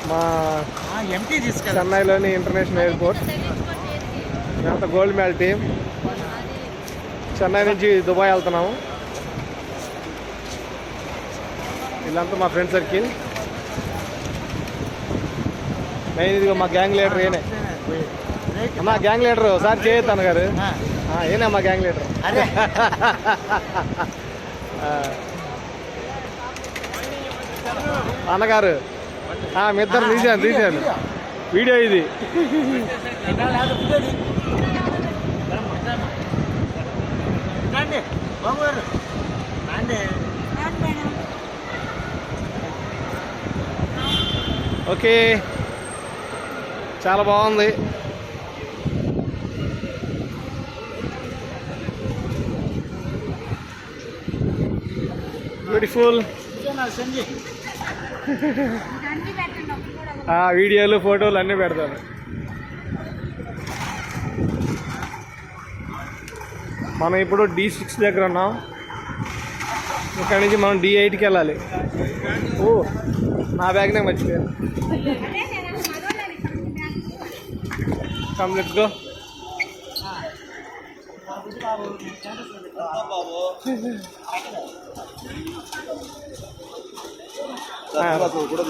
మా చెన్నైలోని international airport. మేమంతా గోల్డ్ మెడల్ టీం. చెన్నై నుంచి దుబాయ్ వెళ్తున్నాము. వీళ్ళంతా మా ఫ్రెండ్ సర్కిల్. మెయిన్ ఇదిగో మా గ్యాంగ్ లీడర్ ఏనే. అమ్మా గ్యాంగ్ లీడరు సార్ చేయొద్దు అన్నగారు. ఏనా మా గ్యాంగ్ లీడర్. అన్నగారు మీ ఇద్దరు తీసాను వీడియో ఇది. ఓకే చాలా బాగుంది. బ్యూటిఫుల్. వీడియోలు ఫోటోలు అన్నీ పెడతాను. మనం ఇప్పుడు D6 దగ్గర ఉన్నాం. ఇక్కడి నుంచి మనం D8కి వెళ్ళాలి. ఓ నా బ్యాగ్నే మర్చిపోయాను. Come let's go. కూడా